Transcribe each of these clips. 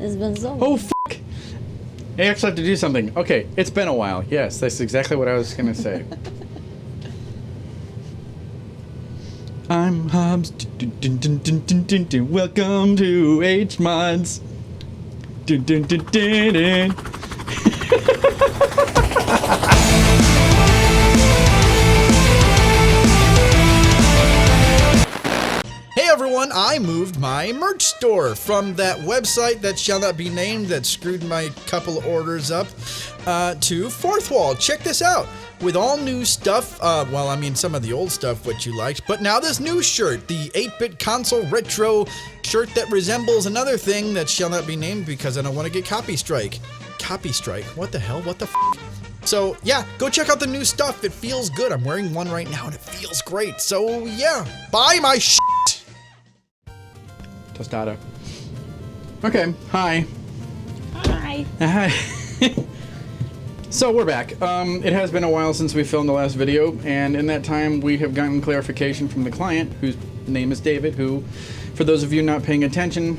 It's been so long. Oh, fuck! I actually have to do something. Okay, it's been a while. Yes, that's exactly what I was gonna say. I'm Hobbs. Welcome to H-Mods. Hey everyone, I moved my merch store from that website that shall not be named that screwed my couple orders up to Fourth Wall. Check this out. With all new stuff, well, I mean some of the old stuff which you liked, but now this new shirt, the 8-bit console retro shirt that resembles another thing that shall not be named because I don't want to get copy strike. Copy strike? What the hell? What the f***? So yeah, go check out the new stuff. It feels good. I'm wearing one right now and it feels great. So yeah, buy my shit. Tostada. Okay, hi. Hi. Hi. So we're back. It has been a while since we filmed the last video, and in that time we have gotten clarification from the client, whose name is David, who, for those of you not paying attention,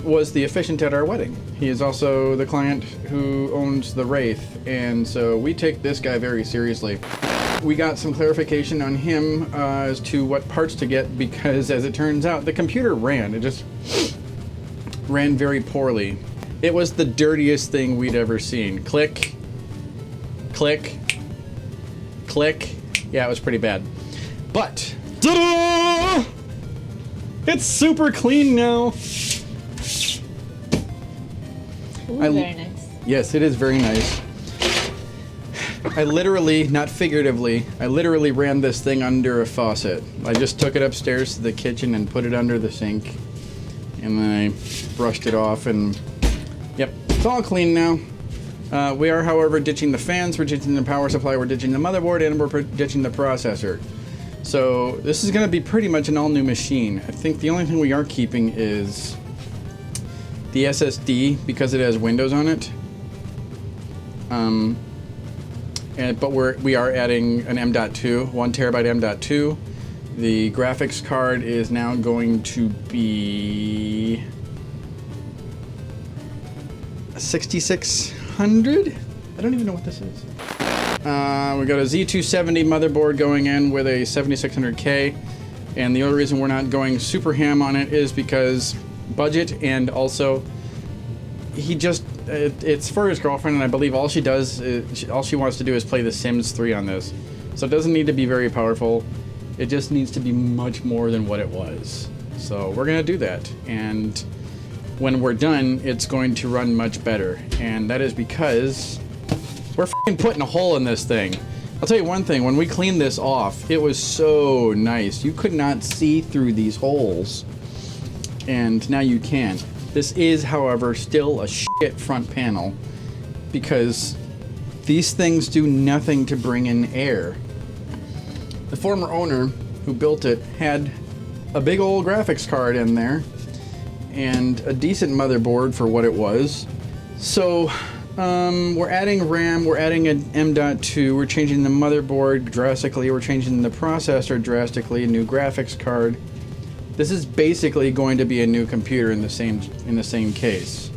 was the officiant at our wedding. He is also the client who owns the Wraith, and so we take this guy very seriously. We got some clarification on him as to what parts to get, because as it turns out, the computer ran. It just ran very poorly. It was the dirtiest thing we'd ever seen. Click. Click. Click. Yeah, it was pretty bad. But, ta-da! It's super clean now. Ooh, very nice. Yes, it is very nice. I literally, not figuratively, I literally ran this thing under a faucet. I just took it upstairs to the kitchen and put it under the sink. And then I brushed it off and, yep, it's all clean now. We are, however, ditching the fans, we're ditching the power supply, we're ditching the motherboard, and we're ditching the processor. So this is going to be pretty much an all-new machine. I think the only thing we are keeping is the SSD, because it has Windows on it. But we are adding an M.2, 1 terabyte M.2. The graphics card is now going to be 6600. I don't even know what this is. We got a Z270 motherboard going in with a 7600K, and the only reason we're not going super ham on it is because budget, and also he just it's for his girlfriend, and I believe all she does is, all she wants to do is play The Sims 3 on this. So it doesn't need to be very powerful. It just needs to be much more than what it was. So we're gonna do that, and when we're done, it's going to run much better. And that is because we're f***ing putting a hole in this thing. I'll tell you one thing, when we cleaned this off, it was so nice. You could not see through these holes, and now you can. This is, however, still a shit front panel, because these things do nothing to bring in air. The former owner who built it had a big old graphics card in there and a decent motherboard for what it was. So we're adding RAM, we're adding an M.2, we're changing the motherboard drastically, we're changing the processor drastically, a new graphics card. This is basically going to be a new computer in the same case.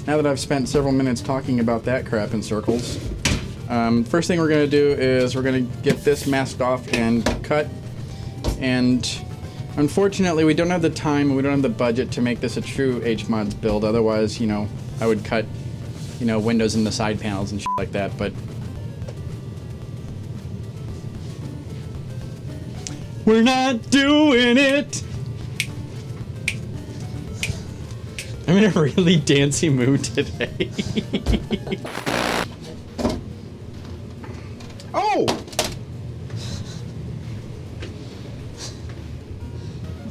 Now that I've spent several minutes talking about that crap in circles, first thing we're going to do is we're going to get this masked off and cut. And unfortunately, we don't have the time and we don't have the budget to make this a true H-Mods build. Otherwise, you know, I would cut, you know, windows in the side panels and shit like that. But we're not doing it! I'm in a really dancey mood today. Oh!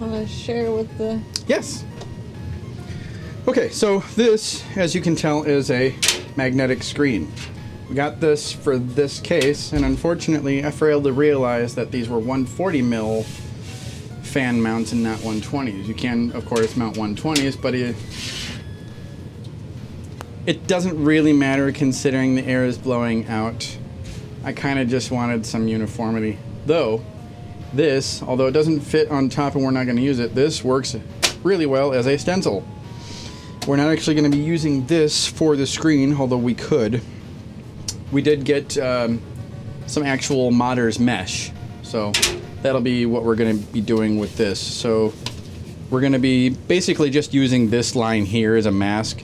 Want to share with the... Yes. Okay, so this, as you can tell, is a magnetic screen. We got this for this case, and unfortunately I failed to realize that these were 140mm fan mounts and not 120s. You can, of course, mount 120s, but it doesn't really matter considering the air is blowing out. I kind of just wanted some uniformity. Though, this, although it doesn't fit on top and we're not going to use it, this works really well as a stencil. We're not actually going to be using this for the screen, although we could. We did get some actual modders mesh, so that'll be what we're going to be doing with this. So we're going to be basically just using this line here as a mask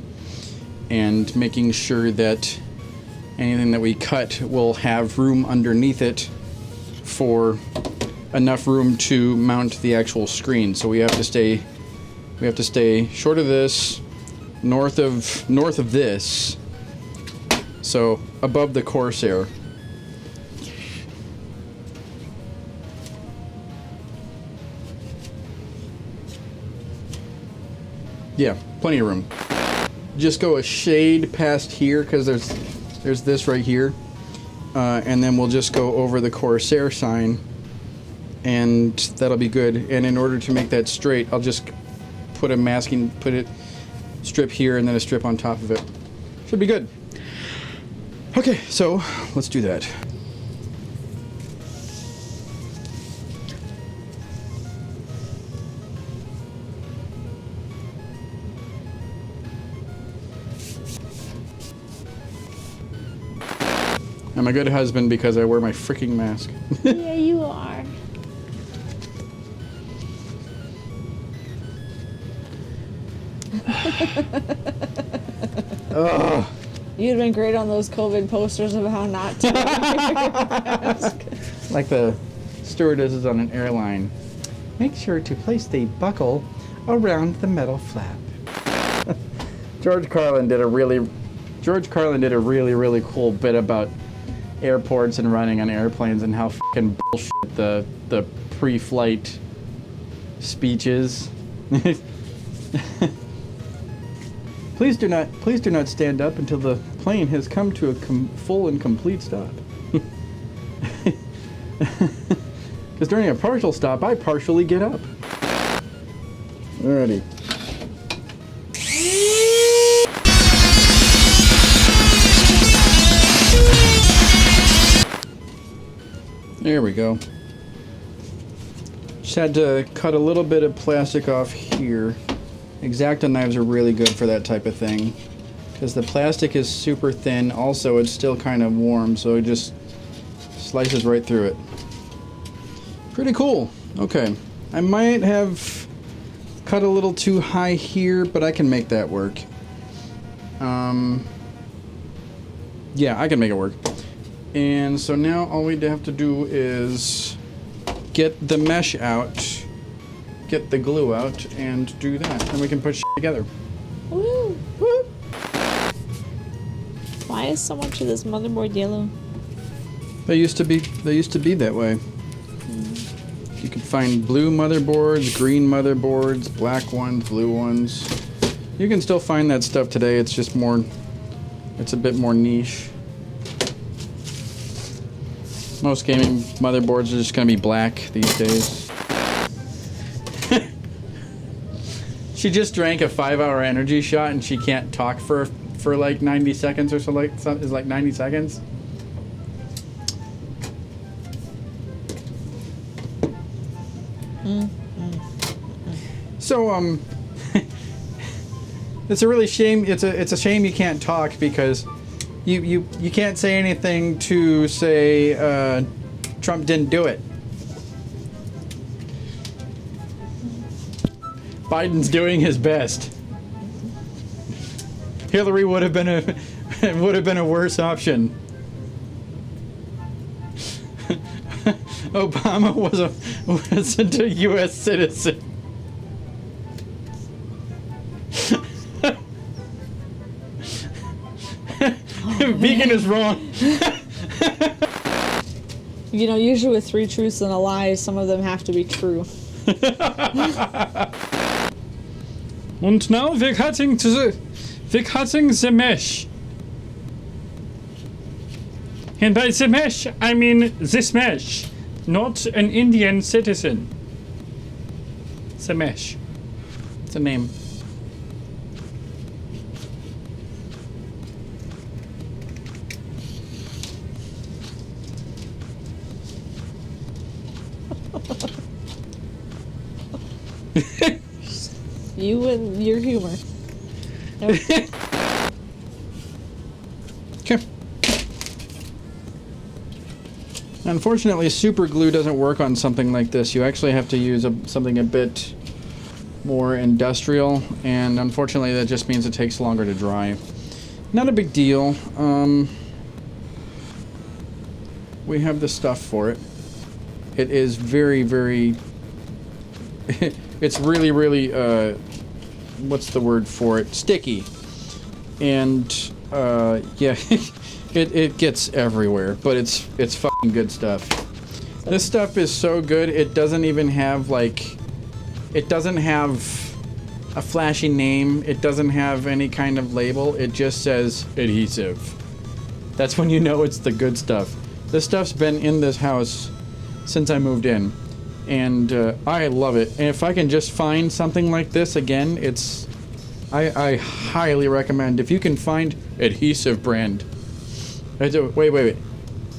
and making sure that anything that we cut will have room underneath it for enough room to mount the actual screen. So we have to stay short of this, north of this, so above the Corsair. Yeah, plenty of room. Just go a shade past here because there's this right here, and then we'll just go over the Corsair sign, and that'll be good. And in order to make that straight, I'll just put a strip here and then a strip on top of it. Should be good. Okay, so let's do that. I'm a good husband because I wear my freaking mask. Yeah, you are. Ugh. You'd been great on those COVID posters of how not to wear your mask. Like the stewardesses on an airline. Make sure to place the buckle around the metal flap. George Carlin did a really cool bit about airports and running on airplanes and how fucking bullshit the pre-flight speech is. Please do not stand up until the plane has come to a full and complete stop. Because during a partial stop, I partially get up. Alrighty. There we go. Just had to cut a little bit of plastic off here. X-Acto knives are really good for that type of thing, because the plastic is super thin. Also, it's still kind of warm, so it just slices right through it. Pretty cool. Okay, I might have cut a little too high here, but I can make that work. Yeah, I can make it work. And so now all we have to do is get the mesh out, get the glue out, and do that. And we can put shit together. Woo! Woo! Why is so much of this motherboard yellow? They used to be that way. You could find blue motherboards, green motherboards, black ones, blue ones. You can still find that stuff today. It's just more, it's a bit more niche. Most gaming motherboards are just gonna be black these days. She just drank a 5-hour energy shot and she can't talk for like 90 seconds or so. It's like 90 seconds. So it's a really shame. It's a shame you can't talk because you can't say anything to say Trump didn't do it. Biden's doing his best. Hillary would have been a worse option. Obama wasn't a U.S. citizen. Vegan is wrong. You know, usually with 3 truths and a lie, some of them have to be true. And now we're cutting the mesh. And by the mesh, I mean this mesh, not an Indian citizen. The mesh. It's a name. You and your humor. Okay. Unfortunately, super glue doesn't work on something like this. You actually have to use something a bit more industrial, and unfortunately that just means it takes longer to dry. Not a big deal. We have the stuff for it. It is very, very... it's really, really, what's the word for it? Sticky. And, yeah, it gets everywhere, but it's fucking good stuff. This stuff is so good, it doesn't even have, like... It doesn't have a flashy name. It doesn't have any kind of label. It just says adhesive. That's when you know it's the good stuff. This stuff's been in this house since I moved in, and I love it. And if I can just find something like this again, I highly recommend. If you can find adhesive brand. Wait.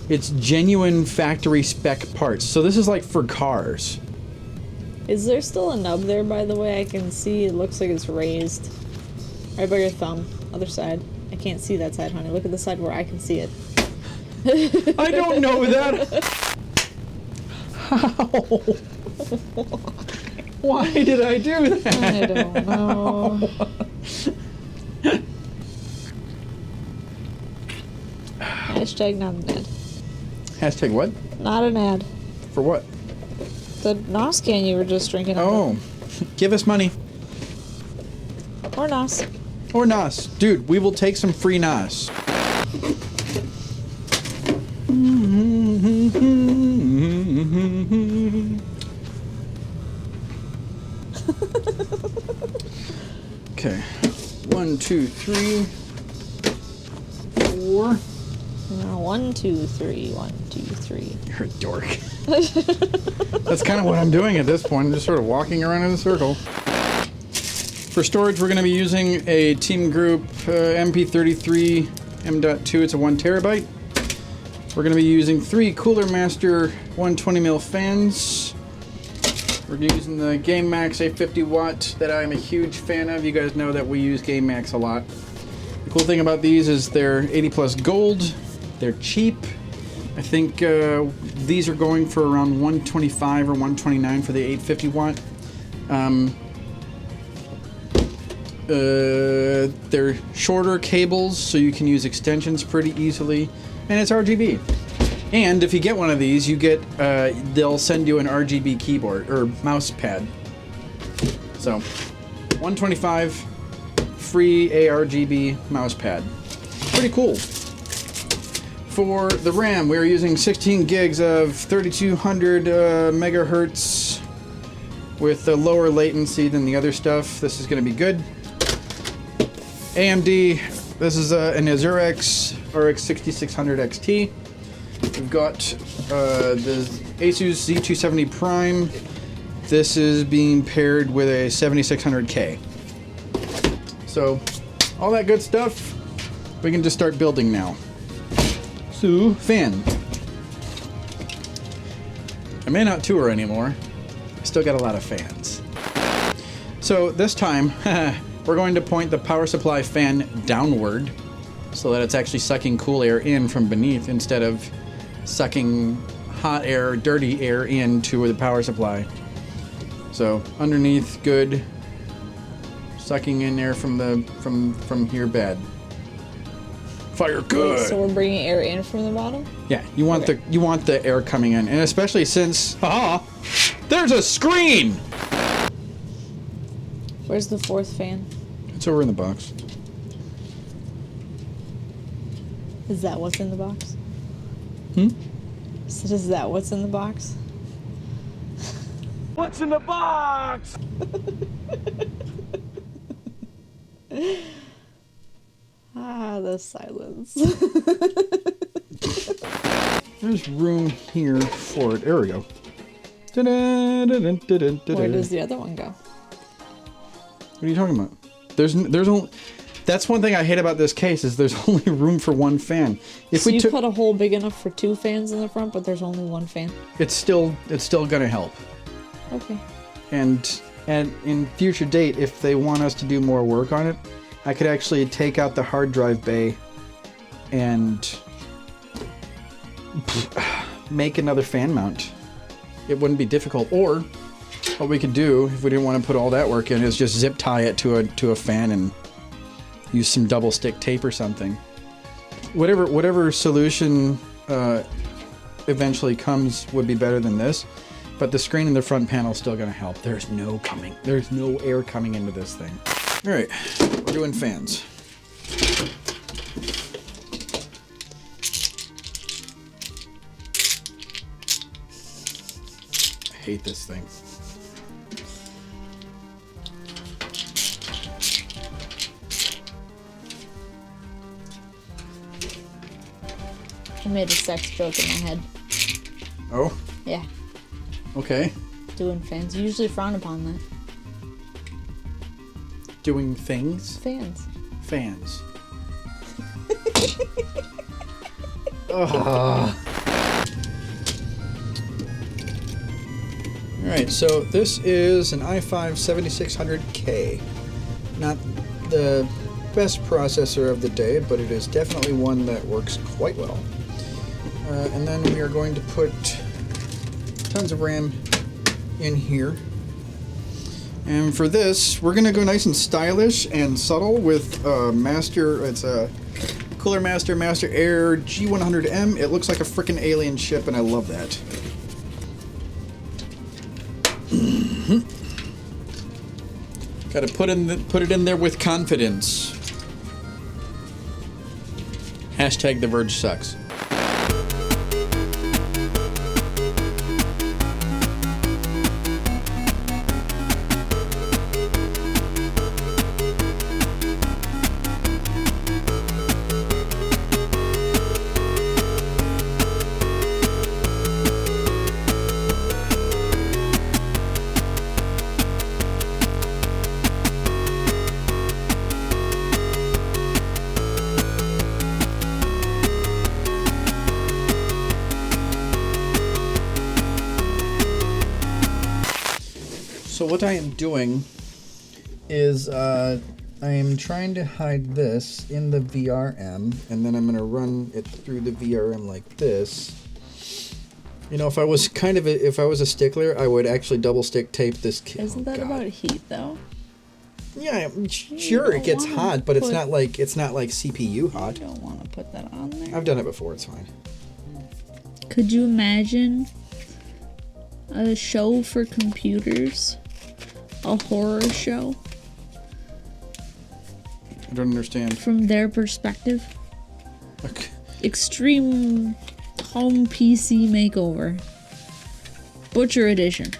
It's genuine factory spec parts. So this is like for cars. Is there still a nub there, by the way? I can see it looks like it's raised. Right by your thumb. Other side. I can't see that side, honey. Look at the side where I can see it. I don't know that. How? Why did I do that? I don't know. Hashtag not an ad. Hashtag what? Not an ad. For what? The NOS can you were just drinking. Oh, give us money. Or NOS. Or NOS. Dude, we will take some free NOS. Okay. 1, 2, 3, 4. No, 1, 2, 3. 1, 2, 3. You're a dork. That's kind of what I'm doing at this point. I'm just sort of walking around in a circle. For storage, we're going to be using a Team Group MP33 M.2. It's a 1 terabyte. We're going to be using 3 Cooler Master 120mm fans. We're using the Game Max 850 watt that I'm a huge fan of. You guys know that we use Game Max a lot. The cool thing about these is they're 80 plus gold. They're cheap. I think these are going for around 125 or 129 for the 850 watt. They're shorter cables, so you can use extensions pretty easily, and it's RGB. And if you get one of these, you get they'll send you an RGB keyboard or mouse pad. So 125 free ARGB mouse pad. Pretty cool. For the RAM, we are using 16 gigs of 3200 megahertz with a lower latency than the other stuff. This is going to be good. AMD, this is an Azurex RX 6600 XT. We've got the Asus Z270 Prime. This is being paired with a 7600K. So, all that good stuff, we can just start building now. So, fan. I may not tour anymore. I still got a lot of fans. So this time, we're going to point the power supply fan downward so that it's actually sucking cool air in from beneath instead of sucking hot air, dirty air into the power supply. So underneath, good. Sucking in air from here, bad. Fire good. So we're bringing air in from the bottom? Yeah, you want the air coming in, and especially since there's a screen. Where's the fourth fan? It's over in the box. Is that what's in the box? So is that what's in the box? What's in the box? The silence. There's room here for it. There we go. Where does the other one go? What are you talking about? There's only. That's one thing I hate about this case is there's only room for one fan. If So we you took, put a hole big enough for 2 fans in the front, but there's only 1 fan. it's still gonna help. Okay. And in future date, if they want us to do more work on it, I could actually take out the hard drive bay and make another fan mount. It wouldn't be difficult. Or what we could do, if we didn't want to put all that work in, is just zip tie it to a fan and use some double stick tape or something. Whatever solution eventually comes would be better than this. But the screen in the front panel is still going to help. There's no air coming into this thing. All right, we're doing fans. I hate this thing. I made a sex joke in my head. Oh? Yeah. Okay. Doing fans. You usually frown upon that. Doing things? Fans. Fans. Ugh. Alright, so this is an i5 7600K. Not the best processor of the day, but it is definitely one that works quite well. And then we are going to put tons of RAM in here. And for this, we're going to go nice and stylish and subtle with Master, it's a Cooler Master Master Air G100M. It looks like a frickin' alien ship, and I love that. Got to put it in there with confidence. Hashtag The Verge sucks. So what I am doing is I am trying to hide this in the VRM, and then I'm going to run it through the VRM like this. You know, if I was a stickler, I would actually double stick tape this. Isn't that about heat though? Yeah, sure, it gets hot, but it's not like CPU hot. You don't want to put that on there. I've done it before. It's fine. Could you imagine a show for computers? A horror show? I don't understand. From their perspective? Okay. Extreme home PC makeover. Butcher edition.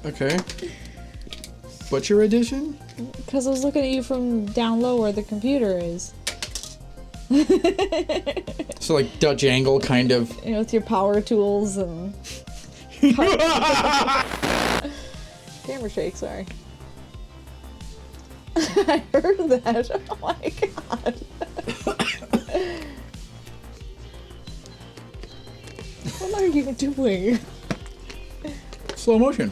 Okay. Butcher edition? Because I was looking at you from down low where the computer is. So like Dutch angle kind of. You know, with your power tools and... Camera shake, sorry. I heard that. Oh my god. What are you doing? Slow motion.